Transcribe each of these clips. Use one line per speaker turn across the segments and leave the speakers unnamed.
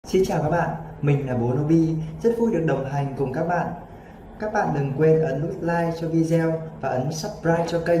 Xin chào các bạn, mình là bố Nobi, rất vui được đồng hành cùng các bạn. Các bạn đừng quên ấn nút like cho video và ấn subscribe cho kênh.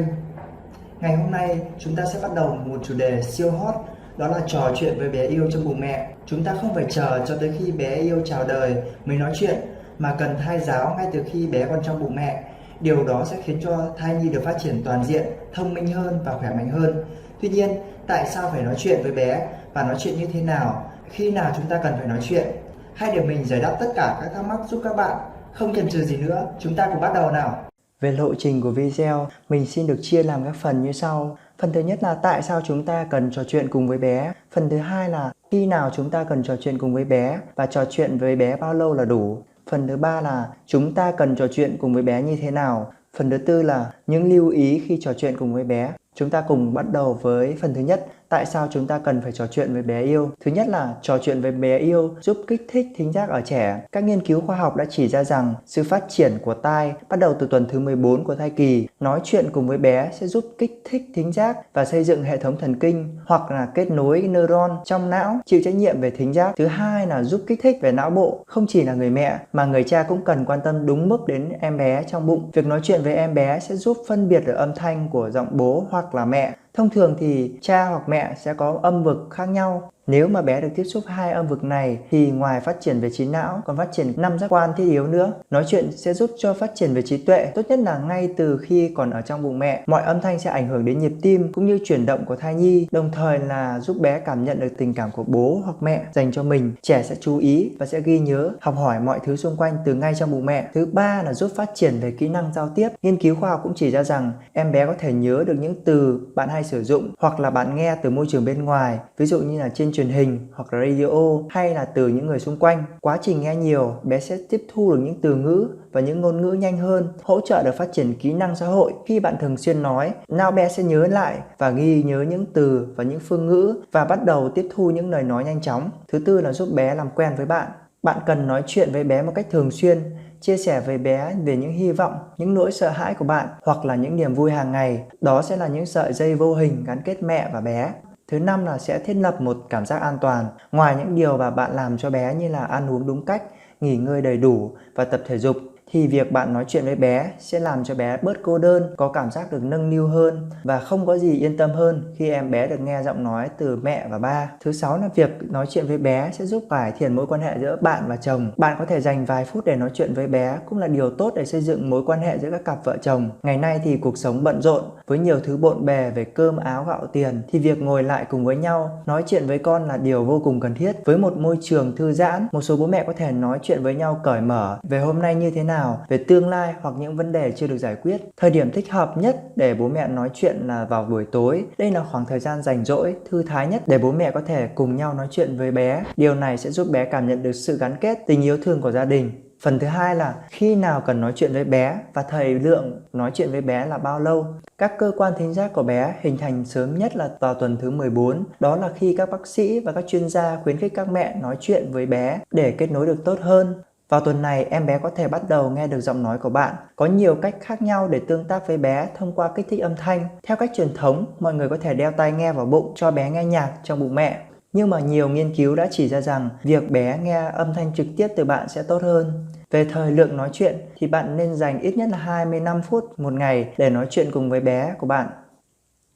Ngày hôm nay chúng ta sẽ bắt đầu một chủ đề siêu hot, đó là trò chuyện với bé yêu trong bụng mẹ. Chúng ta không phải chờ cho tới khi bé yêu chào đời mới nói chuyện, mà cần thai giáo ngay từ khi bé còn trong bụng mẹ. Điều đó sẽ khiến cho thai nhi được phát triển toàn diện, thông minh hơn và khỏe mạnh hơn. Tuy nhiên, tại sao phải nói chuyện với bé và nói chuyện như thế nào? Khi nào chúng ta cần phải nói chuyện? Hãy để mình giải đáp tất cả các thắc mắc giúp các bạn. Không chần chừ gì nữa, chúng ta cùng bắt đầu nào. Về lộ trình của video, mình xin được chia làm các phần như sau. Phần thứ nhất là tại sao chúng ta cần trò chuyện cùng với bé. Phần thứ hai là khi nào chúng ta cần trò chuyện cùng với bé và trò chuyện với bé bao lâu là đủ. Phần thứ ba là chúng ta cần trò chuyện cùng với bé như thế nào. Phần thứ tư là những lưu ý khi trò chuyện cùng với bé. Chúng ta cùng bắt đầu với phần thứ nhất, tại sao chúng ta cần phải trò chuyện với bé yêu. Thứ nhất là trò chuyện với bé yêu giúp kích thích thính giác ở trẻ. Các nghiên cứu khoa học đã chỉ ra rằng sự phát triển của tai bắt đầu từ tuần thứ 14 của thai kỳ. Nói chuyện cùng với bé sẽ giúp kích thích thính giác và xây dựng hệ thống thần kinh hoặc là kết nối neuron trong não chịu trách nhiệm về thính giác. Thứ hai là giúp kích thích về não bộ. Không chỉ là người mẹ mà người cha cũng cần quan tâm đúng mức đến em bé trong bụng. Việc nói chuyện với em bé sẽ giúp phân biệt được âm thanh của giọng bố hoặc là mẹ. Thông thường thì cha hoặc mẹ sẽ có âm vực khác nhau. Nếu mà bé được tiếp xúc hai âm vực này thì ngoài phát triển về trí não còn phát triển 5 giác quan thiết yếu nữa. Nói chuyện sẽ giúp cho phát triển về trí tuệ, tốt nhất là ngay từ khi còn ở trong bụng mẹ. Mọi âm thanh sẽ ảnh hưởng đến nhịp tim cũng như chuyển động của thai nhi, đồng thời là giúp bé cảm nhận được tình cảm của bố hoặc mẹ dành cho mình. Trẻ sẽ chú ý và sẽ ghi nhớ, học hỏi mọi thứ xung quanh từ ngay trong bụng mẹ. Thứ ba là giúp phát triển về kỹ năng giao tiếp. Nghiên cứu khoa học cũng chỉ ra rằng em bé có thể nhớ được những từ bạn hay sử dụng hoặc là bạn nghe từ môi trường bên ngoài, ví dụ như là trên truyền hình hoặc là radio hay là từ những người xung quanh. Quá trình nghe nhiều, bé sẽ tiếp thu được những từ ngữ và những ngôn ngữ nhanh hơn, hỗ trợ được phát triển kỹ năng xã hội. Khi bạn thường xuyên nói, não bé sẽ nhớ lại và ghi nhớ những từ và những phương ngữ và bắt đầu tiếp thu những lời nói nhanh chóng. Thứ tư là giúp bé làm quen với bạn. Bạn cần nói chuyện với bé một cách thường xuyên, chia sẻ với bé về những hy vọng, những nỗi sợ hãi của bạn hoặc là những niềm vui hàng ngày. Đó sẽ là những sợi dây vô hình gắn kết mẹ và bé. Thứ năm là sẽ thiết lập một cảm giác an toàn. Ngoài những điều mà bạn làm cho bé như là ăn uống đúng cách, nghỉ ngơi đầy đủ và tập thể dục, thì việc bạn nói chuyện với bé sẽ làm cho bé bớt cô đơn, có cảm giác được nâng niu hơn và không có gì yên tâm hơn khi em bé được nghe giọng nói từ mẹ và ba. Thứ sáu là việc nói chuyện với bé sẽ giúp cải thiện mối quan hệ giữa bạn và chồng. Bạn có thể dành vài phút để nói chuyện với bé cũng là điều tốt để xây dựng mối quan hệ giữa các cặp vợ chồng. Ngày nay thì cuộc sống bận rộn với nhiều thứ bộn bề về cơm áo gạo tiền, thì việc ngồi lại cùng với nhau nói chuyện với con là điều vô cùng cần thiết. Với một môi trường thư giãn, một số bố mẹ có thể nói chuyện với nhau cởi mở về hôm nay như thế nào, về tương lai hoặc những vấn đề chưa được giải quyết. Thời điểm thích hợp nhất để bố mẹ nói chuyện là vào buổi tối. Đây là khoảng thời gian rảnh rỗi, thư thái nhất để bố mẹ có thể cùng nhau nói chuyện với bé. Điều này sẽ giúp bé cảm nhận được sự gắn kết, tình yêu thương của gia đình. Phần thứ hai là khi nào cần nói chuyện với bé và thời lượng nói chuyện với bé là bao lâu. Các cơ quan thính giác của bé hình thành sớm nhất là vào tuần thứ 14. Đó là khi các bác sĩ và các chuyên gia khuyến khích các mẹ nói chuyện với bé để kết nối được tốt hơn. Vào tuần này, em bé có thể bắt đầu nghe được giọng nói của bạn. Có nhiều cách khác nhau để tương tác với bé thông qua kích thích âm thanh. Theo cách truyền thống, mọi người có thể đeo tai nghe vào bụng cho bé nghe nhạc trong bụng mẹ. Nhưng mà nhiều nghiên cứu đã chỉ ra rằng việc bé nghe âm thanh trực tiếp từ bạn sẽ tốt hơn. Về thời lượng nói chuyện thì bạn nên dành ít nhất là 25 phút một ngày để nói chuyện cùng với bé của bạn.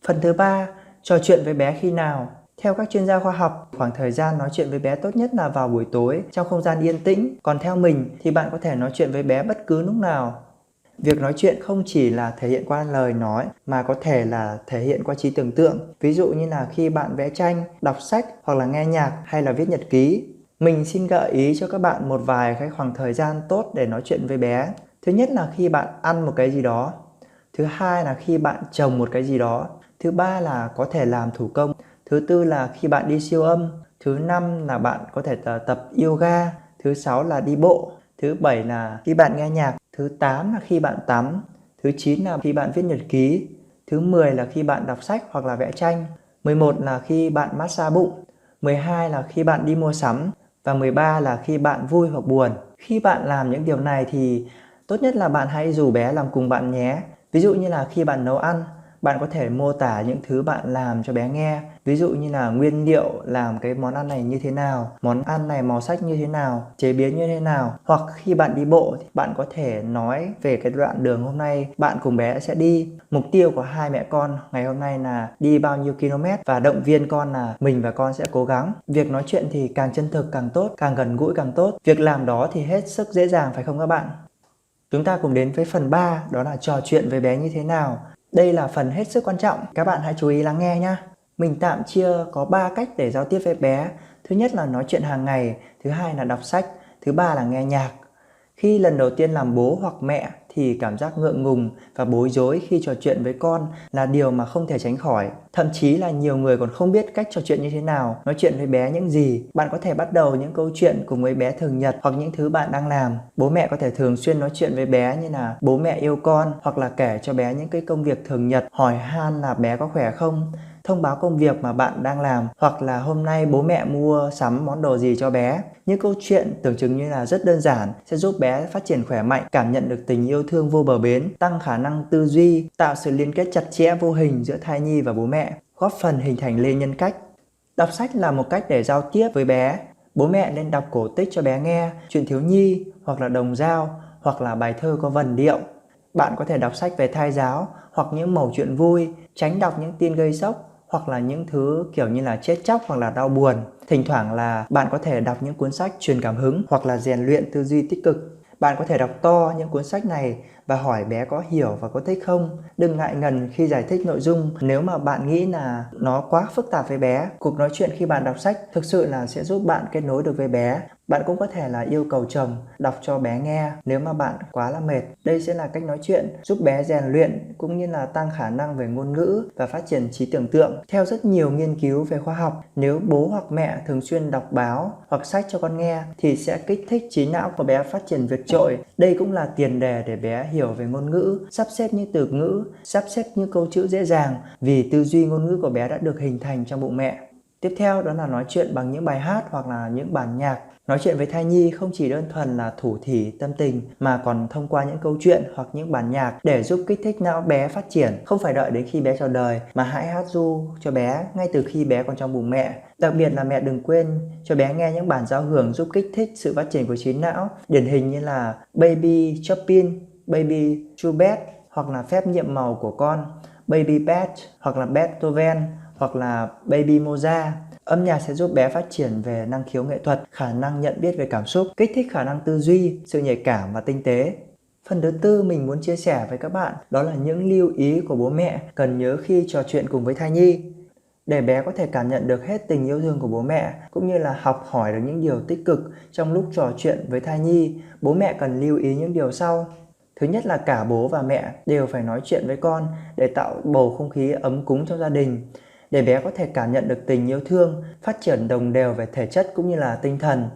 Phần thứ ba, trò chuyện với bé khi nào? Theo các chuyên gia khoa học, khoảng thời gian nói chuyện với bé tốt nhất là vào buổi tối trong không gian yên tĩnh. Còn theo mình thì bạn có thể nói chuyện với bé bất cứ lúc nào. Việc nói chuyện không chỉ là thể hiện qua lời nói mà có thể là thể hiện qua trí tưởng tượng. Ví dụ như là khi bạn vẽ tranh, đọc sách hoặc là nghe nhạc hay là viết nhật ký. Mình xin gợi ý cho các bạn một vài cái khoảng thời gian tốt để nói chuyện với bé. Thứ nhất là khi bạn ăn một cái gì đó. Thứ hai là khi bạn trồng một cái gì đó. Thứ ba là có thể làm thủ công. Thứ tư là khi bạn đi siêu âm. Thứ năm là bạn có thể tập yoga. Thứ sáu là đi bộ. Thứ bảy là khi bạn nghe nhạc. Thứ 8 là khi bạn tắm. Thứ 9 là khi bạn viết nhật ký. Thứ 10 là khi bạn đọc sách hoặc là vẽ tranh. 11 là khi bạn massage bụng. 12 là khi bạn đi mua sắm. Và 13 là khi bạn vui hoặc buồn. Khi bạn làm những điều này thì tốt nhất là bạn hãy rủ bé làm cùng bạn nhé. Ví dụ như là khi bạn nấu ăn, Bạn có thể mô tả những thứ bạn làm cho bé nghe, ví dụ như là nguyên liệu làm cái món ăn này như thế nào, món ăn này màu sắc như thế nào, chế biến như thế nào. Hoặc khi bạn đi bộ thì bạn có thể nói về cái đoạn đường hôm nay bạn cùng bé sẽ đi. Mục tiêu của hai mẹ con ngày hôm nay là đi bao nhiêu km và động viên con là mình và con sẽ cố gắng. Việc nói chuyện thì càng chân thực càng tốt, càng gần gũi càng tốt. Việc làm đó thì hết sức dễ dàng phải không các bạn? Chúng ta cùng đến với phần 3, đó là trò chuyện với bé như thế nào. Đây là phần hết sức quan trọng, các bạn hãy chú ý lắng nghe nhé. Mình tạm chia có 3 cách để giao tiếp với bé. Thứ nhất là nói chuyện hàng ngày, thứ hai là đọc sách, thứ ba là nghe nhạc. Khi lần đầu tiên làm bố hoặc mẹ thì cảm giác ngượng ngùng và bối rối khi trò chuyện với con là điều mà không thể tránh khỏi. Thậm chí là nhiều người còn không biết cách trò chuyện như thế nào, nói chuyện với bé những gì. Bạn có thể bắt đầu những câu chuyện cùng với bé thường nhật hoặc những thứ bạn đang làm. Bố mẹ có thể thường xuyên nói chuyện với bé như là bố mẹ yêu con, hoặc là kể cho bé những cái công việc thường nhật, hỏi han là bé có khỏe không, thông báo công việc mà bạn đang làm, hoặc là hôm nay bố mẹ mua sắm món đồ gì cho bé. Những câu chuyện tưởng chừng như là rất đơn giản sẽ giúp bé phát triển khỏe mạnh, cảm nhận được tình yêu thương vô bờ bến, tăng khả năng tư duy, tạo sự liên kết chặt chẽ vô hình giữa thai nhi và bố mẹ, góp phần hình thành lên nhân cách. Đọc sách là một cách để giao tiếp với bé. Bố mẹ nên đọc cổ tích cho bé nghe, truyện thiếu nhi hoặc là đồng dao, hoặc là bài thơ có vần điệu. Bạn có thể đọc sách về thai giáo hoặc những mẩu chuyện vui, tránh đọc những tin gây sốc hoặc là những thứ kiểu như là chết chóc hoặc là đau buồn. Thỉnh thoảng là bạn có thể đọc những cuốn sách truyền cảm hứng hoặc là rèn luyện tư duy tích cực. Bạn có thể đọc to những cuốn sách này và hỏi bé có hiểu và có thích không. Đừng ngại ngần khi giải thích nội dung nếu mà bạn nghĩ là nó quá phức tạp với bé. Cuộc nói chuyện khi bạn đọc sách thực sự là sẽ giúp bạn kết nối được với bé. Bạn cũng có thể là yêu cầu chồng đọc cho bé nghe nếu mà bạn quá là mệt. Đây sẽ là cách nói chuyện giúp bé rèn luyện cũng như là tăng khả năng về ngôn ngữ và phát triển trí tưởng tượng. Theo rất nhiều nghiên cứu về khoa học, nếu bố hoặc mẹ thường xuyên đọc báo hoặc sách cho con nghe thì sẽ kích thích trí não của bé phát triển vượt trội. Đây cũng là tiền đề để bé hiểu về ngôn ngữ, sắp xếp những từ ngữ, sắp xếp những câu chữ dễ dàng vì tư duy ngôn ngữ của bé đã được hình thành trong bụng mẹ. Tiếp theo đó là nói chuyện bằng những bài hát hoặc là những bản nhạc. Nói chuyện với thai nhi không chỉ đơn thuần là thủ thỉ tâm tình mà còn thông qua những câu chuyện hoặc những bản nhạc để giúp kích thích não bé phát triển. Không phải đợi đến khi bé chào đời mà hãy hát ru cho bé ngay từ khi bé còn trong bụng mẹ. Đặc biệt là mẹ đừng quên cho bé nghe những bản giao hưởng giúp kích thích sự phát triển của trí não, điển hình như là Baby Chopin, Baby Schubert hoặc là phép nhiệm màu của con, Baby Bach hoặc là Beethoven hoặc là Baby Mozart. Âm nhạc sẽ giúp bé phát triển về năng khiếu nghệ thuật, khả năng nhận biết về cảm xúc, kích thích khả năng tư duy, sự nhạy cảm và tinh tế. Phần thứ tư mình muốn chia sẻ với các bạn đó là những lưu ý của bố mẹ cần nhớ khi trò chuyện cùng với thai nhi. Để bé có thể cảm nhận được hết tình yêu thương của bố mẹ cũng như là học hỏi được những điều tích cực trong lúc trò chuyện với thai nhi, bố mẹ cần lưu ý những điều sau. Thứ nhất là cả bố và mẹ đều phải nói chuyện với con để tạo bầu không khí ấm cúng trong gia đình, để bé có thể cảm nhận được tình yêu thương, phát triển đồng đều về thể chất cũng như là tinh thần.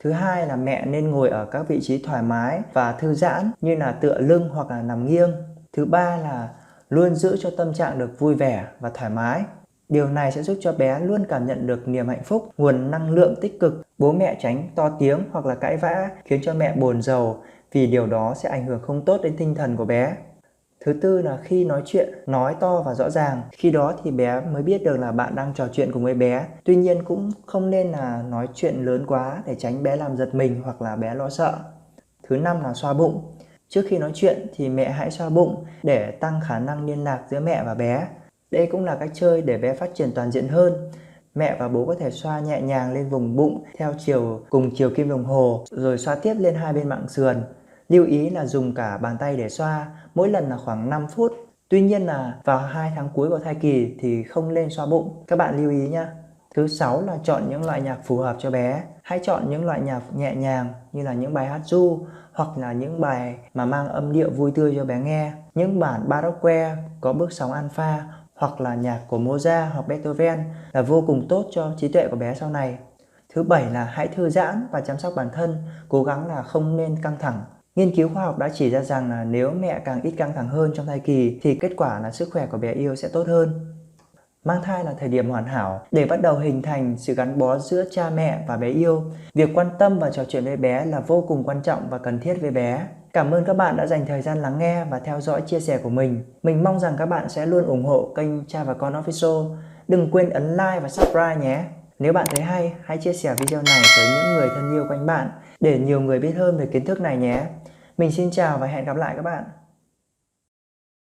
Thứ hai là mẹ nên ngồi ở các vị trí thoải mái và thư giãn như là tựa lưng hoặc là nằm nghiêng. Thứ ba là luôn giữ cho tâm trạng được vui vẻ và thoải mái. Điều này sẽ giúp cho bé luôn cảm nhận được niềm hạnh phúc, nguồn năng lượng tích cực. Bố mẹ tránh to tiếng hoặc là cãi vã khiến cho mẹ buồn rầu, vì điều đó sẽ ảnh hưởng không tốt đến tinh thần của bé. Thứ tư là khi nói chuyện, nói to và rõ ràng. Khi đó thì bé mới biết được là bạn đang trò chuyện cùng với bé. Tuy nhiên cũng không nên là nói chuyện lớn quá để tránh bé làm giật mình hoặc là bé lo sợ. Thứ năm là xoa bụng. Trước khi nói chuyện thì mẹ hãy xoa bụng để tăng khả năng liên lạc giữa mẹ và bé. Đây cũng là cách chơi để bé phát triển toàn diện hơn. Mẹ và bố có thể xoa nhẹ nhàng lên vùng bụng theo cùng chiều kim đồng hồ, rồi xoa tiếp lên hai bên mặng sườn. Lưu ý là dùng cả bàn tay để xoa, mỗi lần là khoảng 5 phút. Tuy nhiên là vào 2 tháng cuối của thai kỳ thì không nên xoa bụng. Các bạn lưu ý nhé. Thứ 6 là chọn những loại nhạc phù hợp cho bé. Hãy chọn những loại nhạc nhẹ nhàng như là những bài hát ru hoặc là những bài mà mang âm điệu vui tươi cho bé nghe. Những bản baroque có bước sóng alpha hoặc là nhạc của Mozart hoặc Beethoven là vô cùng tốt cho trí tuệ của bé sau này. Thứ 7 là hãy thư giãn và chăm sóc bản thân, cố gắng là không nên căng thẳng. Nghiên cứu khoa học đã chỉ ra rằng là nếu mẹ càng ít căng thẳng hơn trong thai kỳ thì kết quả là sức khỏe của bé yêu sẽ tốt hơn. Mang thai là thời điểm hoàn hảo để bắt đầu hình thành sự gắn bó giữa cha mẹ và bé yêu. Việc quan tâm và trò chuyện với bé là vô cùng quan trọng và cần thiết với bé. Cảm ơn các bạn đã dành thời gian lắng nghe và theo dõi chia sẻ của mình. Mình mong rằng các bạn sẽ luôn ủng hộ kênh Cha và Con Official. Đừng quên ấn like và subscribe nhé. Nếu bạn thấy hay, hãy chia sẻ video này tới những người thân yêu quanh bạn để nhiều người biết hơn về kiến thức này nhé. Mình xin chào và hẹn gặp lại các bạn.